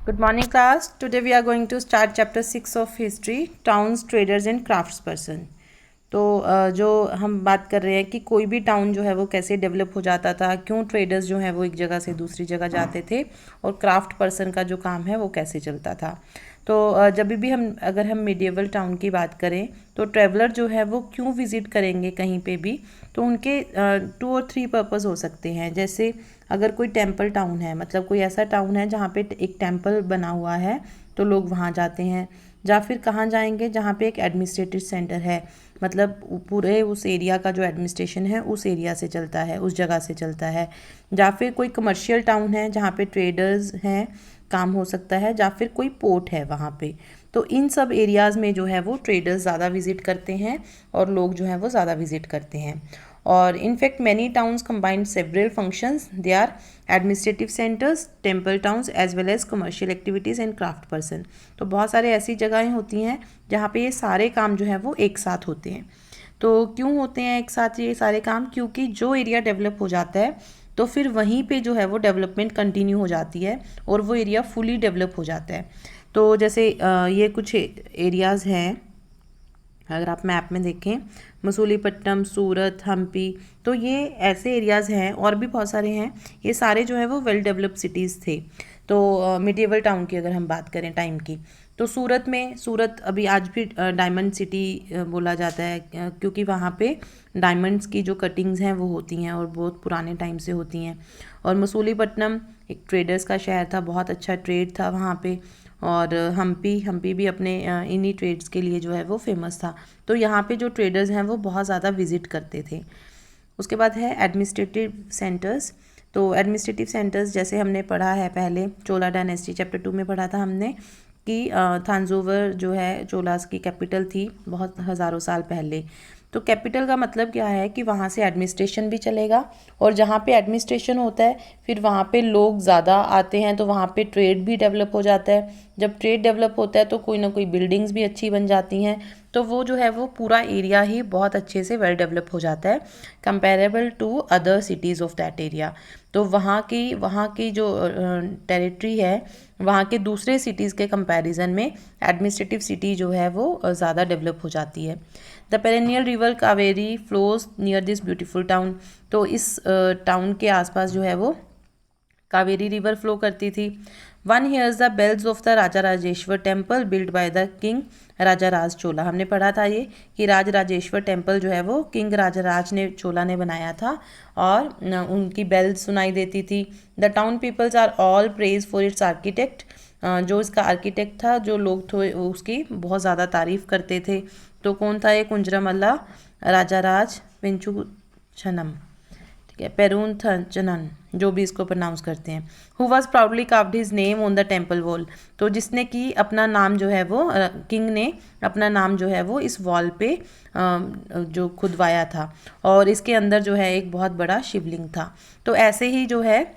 Good morning class. Today we are going to start chapter 6 of history, towns, traders and craftsperson. तो जो हम बात कर रहे हैं कि कोई भी टाउन जो है वो कैसे डेवलप हो जाता था, क्यों ट्रेडर्स जो है वो एक जगह से दूसरी जगह जाते थे और क्राफ्ट पर्सन का जो काम है वो कैसे चलता था। तो जब भी अगर हम मिडिएवल टाउन की बात करें तो ट्रैवलर जो है वो क्यों विज़िट करेंगे कहीं पे भी, तो उनके 2 और 3 पर्पस हो सकते हैं। जैसे अगर कोई टेम्पल टाउन है, मतलब कोई ऐसा टाउन है जहाँ पे एक टेम्पल बना हुआ है तो लोग वहाँ जाते हैं। या फिर कहाँ जाएंगे, जहाँ पे एक एडमिनिस्ट्रेटिव सेंटर है, मतलब पूरे उस एरिया का जो एडमिनिस्ट्रेशन है उस एरिया से चलता है, उस जगह से चलता है। या फिर कोई कमर्शियल टाउन है जहाँ पे ट्रेडर्स हैं, काम हो सकता है। या फिर कोई पोर्ट है वहाँ पे। तो इन सब एरियाज़ में जो है वो ट्रेडर्स ज़्यादा विजिट करते हैं और लोग जो हैं वो ज़्यादा विजिट करते हैं। और in fact many towns combined several functions, they are administrative centres, temple towns as well as commercial activities and craft person. तो बहुत सारे ऐसी जगहें होती हैं जहाँ पे ये सारे काम जो है वो एक साथ होते हैं। तो क्यों होते हैं एक साथ ये सारे काम? क्योंकि जो एरिया डेवलप हो जाता है तो फिर वहीं पे जो है वो डेवलपमेंट कंटिन्यू हो जाती है और वो एरिया फुली डेवलप हो जाता है। तो जैसे ये कुछ एरियाज़ हैं, अगर आप मैप में देखें, मसूलीपट्टनम, सूरत, हम्पी, तो ये ऐसे एरियाज़ हैं और भी बहुत सारे हैं। ये सारे जो है वो वेल डेवलप्ड सिटीज़ थे। तो मिडिएवल टाउन की अगर हम बात करें टाइम की, तो सूरत अभी आज भी डायमंड सिटी बोला जाता है, क्योंकि वहाँ पे डायमंड्स की जो कटिंग्स हैं वो होती हैं और बहुत पुराने टाइम से होती हैं। और मसूलीपट्टनम एक ट्रेडर्स का शहर था, बहुत अच्छा ट्रेड था वहाँ पे। और हम्पी भी अपने इन्हीं ट्रेड्स के लिए जो है वो फेमस था। तो यहाँ पे जो ट्रेडर्स हैं वो बहुत ज़्यादा विजिट करते थे। उसके बाद है एडमिनिस्ट्रेटिव सेंटर्स। तो एडमिनिस्ट्रेटिव सेंटर्स जैसे हमने पढ़ा है पहले, चोला डायनेस्टी चैप्टर 2 में पढ़ा था हमने कि थांजोवर जो है चोलास की कैपिटल थी बहुत हज़ारों साल पहले। तो कैपिटल का मतलब क्या है कि वहाँ से एडमिनिस्ट्रेशन भी चलेगा, और जहाँ पे एडमिनिस्ट्रेशन होता है फिर वहाँ पे लोग ज़्यादा आते हैं, तो वहाँ पे ट्रेड भी डेवलप हो जाता है। जब ट्रेड डेवलप होता है तो कोई ना कोई बिल्डिंग्स भी अच्छी बन जाती हैं। तो वो जो है वो पूरा एरिया ही बहुत अच्छे से वेल डेवलप हो जाता है comparable to other cities of that area. तो वहाँ की जो टेरिटरी है, वहाँ के दूसरे सिटीज़ के कंपैरिजन में एडमिनिस्ट्रेटिव सिटी जो है वो ज़्यादा डेवलप हो जाती है। The perennial river Kaveri flows near this beautiful town. तो इस टाउन के आसपास जो है वो कावेरी रिवर फ्लो करती थी। One hears the bells of the Raja Rajeshwar temple build by the king Raja Raj Chola. हमने पढ़ा था ये कि राज राजेश्वर टेम्पल जो है वो किंग राजा राज ने चोला ने बनाया था और उनकी बेल्स सुनाई देती थी। The town peoples are all praise for its architect. जो इसका आर्किटेक्ट था, जो लोग थे उसकी बहुत ज़्यादा तारीफ़ करते थे। तो कौन था ये? कुंजरमल्ला राजा राज पेंचुछनम, ठीक है, पेरून चनन, जो भी इसको प्रोनाउंस करते हैं। Who was proudly carved his name on the temple wall. तो जिसने कि अपना नाम जो है वो किंग ने अपना नाम जो है वो इस वॉल पे जो खुदवाया था, और इसके अंदर जो है एक बहुत बड़ा शिवलिंग था। तो ऐसे ही जो है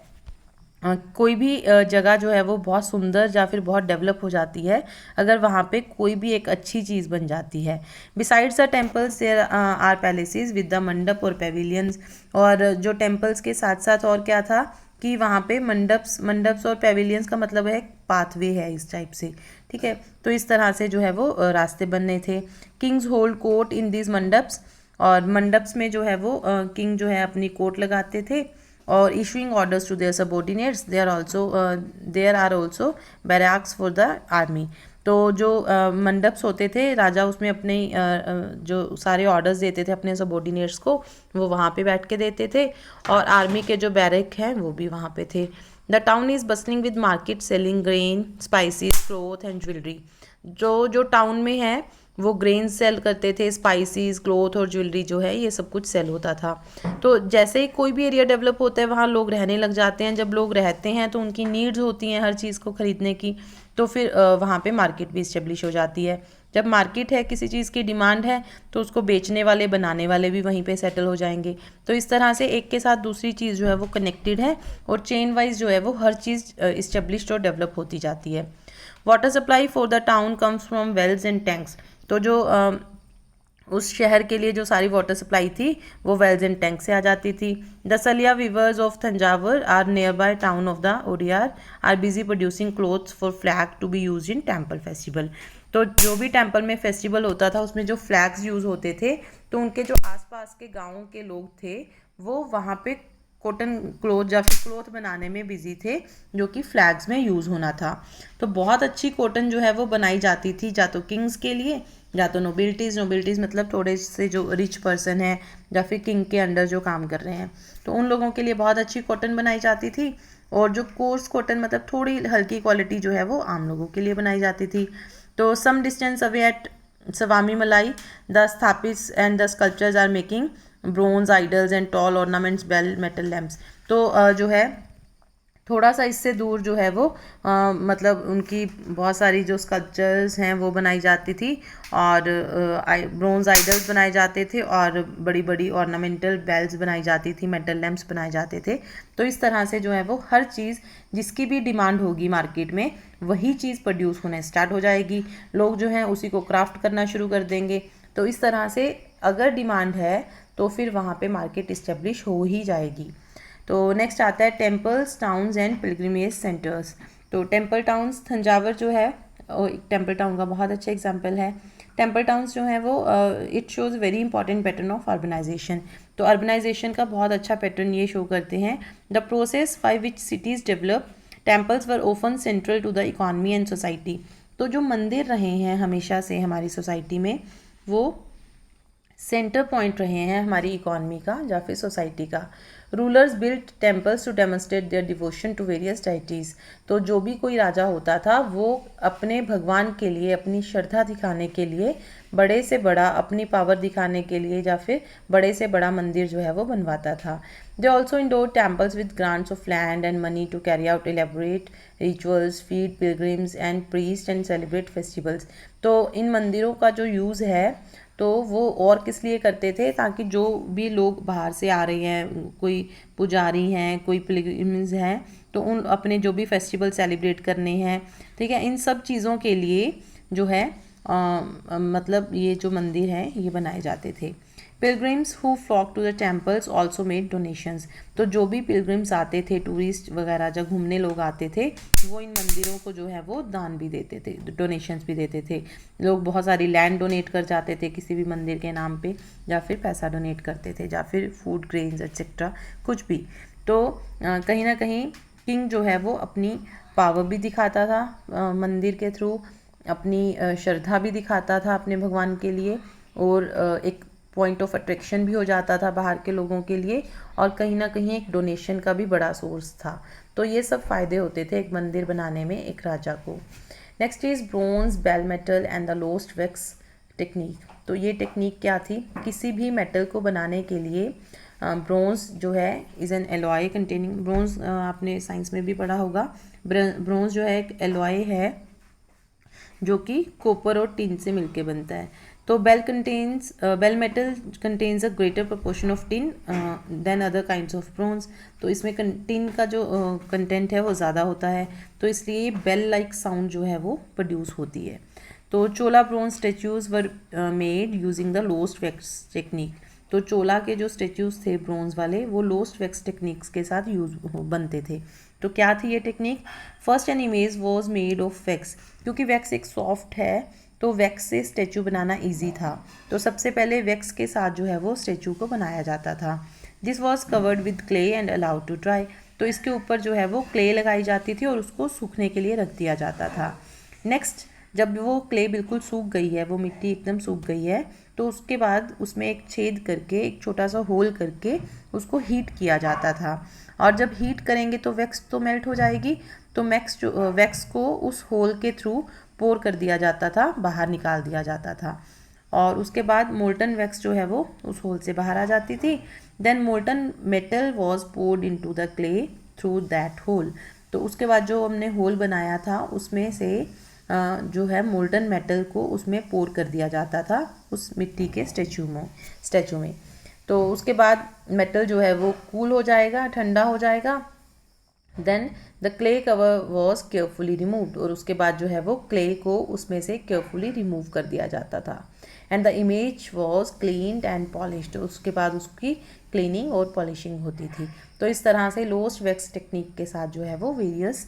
कोई भी जगह जो है वो बहुत सुंदर या फिर बहुत डेवलप हो जाती है अगर वहाँ पे कोई भी एक अच्छी चीज़ बन जाती है। Besides the temples there are palaces with the mandap और पेविलियंस। और जो टेम्पल्स के साथ साथ और क्या था कि वहाँ पे मंडप्स और पेविलियंस का मतलब है पाथवे है इस टाइप से, ठीक है। तो इस तरह से जो है वो रास्ते बनने थे। Kings hold court in this mandaps. और मंडप्स में जो है वो किंग जो है अपनी कोर्ट लगाते थे। और issuing orders to their subordinates, there are also barracks for the army. तो जो मंडप्स होते थे, राजा उसमें अपने जो सारे ऑर्डर्स देते थे अपने सबॉर्डिनेट्स को, वो वहाँ पे बैठ के देते थे। और आर्मी के जो बैरक हैं वो भी वहाँ पे थे। The town is bustling with market selling grain, spices, cloth and jewellery. जो टाउन में है वो ग्रेन सेल करते थे, स्पाइसेस, क्लोथ और ज्वेलरी जो है ये सब कुछ सेल होता था। तो जैसे ही कोई भी एरिया डेवलप होता है वहाँ लोग रहने लग जाते हैं। जब लोग रहते हैं तो उनकी नीड्स होती हैं हर चीज़ को ख़रीदने की, तो फिर वहाँ पे मार्केट भी इस्टेब्लिश हो जाती है। जब मार्केट है, किसी चीज़ की डिमांड है, तो उसको बेचने वाले बनाने वाले भी वहीं पे सेटल हो जाएंगे। तो इस तरह से एक के साथ दूसरी चीज़ जो है वो कनेक्टेड है और चेन वाइज जो है वो हर चीज़ इस्टेब्लिश्ड और डेवलप होती जाती है। Water supply for the town comes from wells and tanks. तो जो उस शहर के लिए जो सारी वाटर सप्लाई थी वो वेल्स एंड टैंक से आ जाती थी। The Saliya weavers of Thanjavur are nearby town of the Odiyar are busy producing clothes for flag to be use in temple festival. तो जो भी टेम्पल में फेस्टिवल होता था उसमें जो फ्लैग्स यूज़ होते थे, तो उनके जो आसपास के गाँव के लोग थे वो वहाँ पे कॉटन क्लोथ या फिर क्लोथ बनाने में बिजी थे, जो कि फ्लैग्स में यूज़ होना था। तो बहुत अच्छी कॉटन जो है वो बनाई जाती थी, या तो किंग्स के लिए या तो नोबिलिटीज़ मतलब थोड़े से जो रिच पर्सन है या फिर किंग के अंडर जो काम कर रहे हैं, तो उन लोगों के लिए बहुत अच्छी कॉटन बनाई जाती थी। और जो कोर्स कॉटन मतलब थोड़ी हल्की क्वालिटी जो है वो आम लोगों के लिए बनाई जाती थी। तो some distance away at Swamimalai the sthapatis and the sculptures are making bronze idols and tall ornaments bell metal lamps. तो जो है थोड़ा सा इससे दूर जो है वो मतलब उनकी बहुत सारी जो स्कल्पचर्स हैं वो बनाई जाती थी और ब्रोंज आइडल्स बनाए जाते थे और बड़ी बड़ी ऑर्नामेंटल बेल्स बनाई जाती थी, मेटल लैम्प्स बनाए जाते थे। तो इस तरह से जो है वो हर चीज़ जिसकी भी डिमांड होगी मार्केट में वही चीज़ प्रोड्यूस होने स्टार्ट हो जाएगी, लोग जो हैं उसी को क्राफ्ट करना शुरू कर देंगे। तो इस तरह से अगर डिमांड है तो फिर वहाँ पे मार्केट इस्टेब्लिश हो ही जाएगी। तो नेक्स्ट आता है temples towns and pilgrimage centres. तो टेम्पल टाउन्स तंजावर जो है एक टेम्पल टाउन का बहुत अच्छा एग्जांपल है। टेम्पल टाउन्स जो है वो it shows very important pattern of urbanisation. तो अर्बनाइजेशन का बहुत अच्छा पैटर्न ये शो करते हैं। The process by which cities develop temples were often central to the economy and society. तो जो मंदिर रहे हैं हमेशा से हमारी सोसाइटी में वो सेंटर पॉइंट रहे हैं हमारी इकॉनमी का या फिर सोसाइटी का। Rulers built temples to demonstrate their devotion to various deities. तो जो भी कोई राजा होता था वो अपने भगवान के लिए अपनी श्रद्धा दिखाने के लिए बड़े से बड़ा अपनी पावर दिखाने के लिए या फिर बड़े से बड़ा मंदिर जो है वो बनवाता था। They also endowed temples with grants of land and money to carry out elaborate rituals, feed pilgrims and priest and celebrate festivals. तो इन मंदिरों का जो यूज़ है तो वो और किस लिए करते थे, ताकि जो भी लोग बाहर से आ रहे हैं, कोई पुजारी हैं, कोई पिलग्रिम्स हैं, तो उन अपने जो भी फेस्टिवल सेलिब्रेट करने हैं, ठीक है, इन सब चीज़ों के लिए जो है मतलब ये जो मंदिर हैं ये बनाए जाते थे। Pilgrims who flock to the temples also made donations. तो जो भी पिलग्रिम्स आते थे, टूरिस्ट वगैरह जब घूमने लोग आते थे, वो इन मंदिरों को जो है वो दान भी देते थे, डोनेशंस भी देते थे। लोग बहुत सारी लैंड डोनेट कर जाते थे किसी भी मंदिर के नाम पे, या फिर पैसा डोनेट करते थे, या फिर फूड ग्रेन्स एक्सेट्रा कुछ भी। तो कहीं ना कहीं किंग जो है वो अपनी पावर भी दिखाता था मंदिर के थ्रू, अपनी श्रद्धा भी दिखाता था अपने भगवान के लिए, और एक पॉइंट ऑफ अट्रैक्शन भी हो जाता था बाहर के लोगों के लिए, और कहीं ना कहीं एक डोनेशन का भी बड़ा सोर्स था। तो ये सब फ़ायदे होते थे एक मंदिर बनाने में एक राजा को। Next is bronze, bell metal and the lost wax technique. तो ये टेक्निक क्या थी, किसी भी मेटल को बनाने के लिए ब्रोंज जो है is an alloy containing, bronze आपने साइंस में भी पढ़ा होगा, ब्रोंज जो है एक एलॉय है जो कि कॉपर और टिन से मिलके बनता है। तो bell metal contains a greater proportion of tin than other kinds of bronze. तो इसमें टिन का जो कंटेंट है वो ज़्यादा होता है, तो इसलिए बेल लाइक साउंड जो है वो प्रोड्यूस होती है। तो Chola bronze statues were made using the lost wax technique. तो चोला के जो स्टेच्यूज थे ब्रोंज वाले वो लोस्ट वैक्स टेक्निक्स के साथ यूज बनते थे। तो क्या थी ये technique, first an image was made of wax, क्योंकि वैक्स एक सॉफ्ट है तो वैक्स से स्टेचू बनाना इजी था। तो सबसे पहले वैक्स के साथ जो है वो स्टेचू को बनाया जाता था। This was covered with clay and allowed to dry. तो इसके ऊपर जो है वो क्ले लगाई जाती थी और उसको सूखने के लिए रख दिया जाता था। नेक्स्ट, जब वो क्ले बिल्कुल सूख गई है, वो मिट्टी एकदम सूख गई है, तो उसके बाद उसमें एक छेद करके एक छोटा सा होल करके उसको हीट किया जाता था। और जब हीट करेंगे तो वैक्स तो मेल्ट हो जाएगी, तो वैक्स को उस होल के थ्रू पोर कर दिया जाता था, बाहर निकाल दिया जाता था, और उसके बाद मोल्टन वैक्स जो है वो उस होल से बाहर आ जाती थी। Then molten metal was poured into the clay through that hole. तो उसके बाद जो हमने होल बनाया था उसमें से जो है मोल्टन मेटल को उसमें पोर कर दिया जाता था उस मिट्टी के स्टैचू में। तो उसके बाद मेटल जो है वो कूल हो जाएगा, ठंडा हो जाएगा। Then the clay cover was carefully removed, और उसके बाद जो है वो क्ले को उसमें से केयरफुली रिमूव कर दिया जाता था। And the image was cleaned and polished, उसके बाद उसकी क्लीनिंग और पॉलिशिंग होती थी। तो इस तरह से लोस्ट वैक्स टेक्निक के साथ जो है वो वेरियस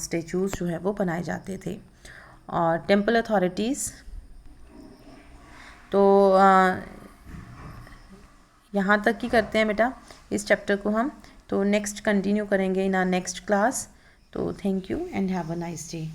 स्टेचूज़ जो है वो बनाए जाते थे। और टेम्पल अथॉरिटीज़, तो यहाँ तक ही करते हैं बेटा इस चैप्टर को हम, तो नेक्स्ट कंटिन्यू करेंगे इन आवर नेक्स्ट क्लास। तो thank you and have a nice day.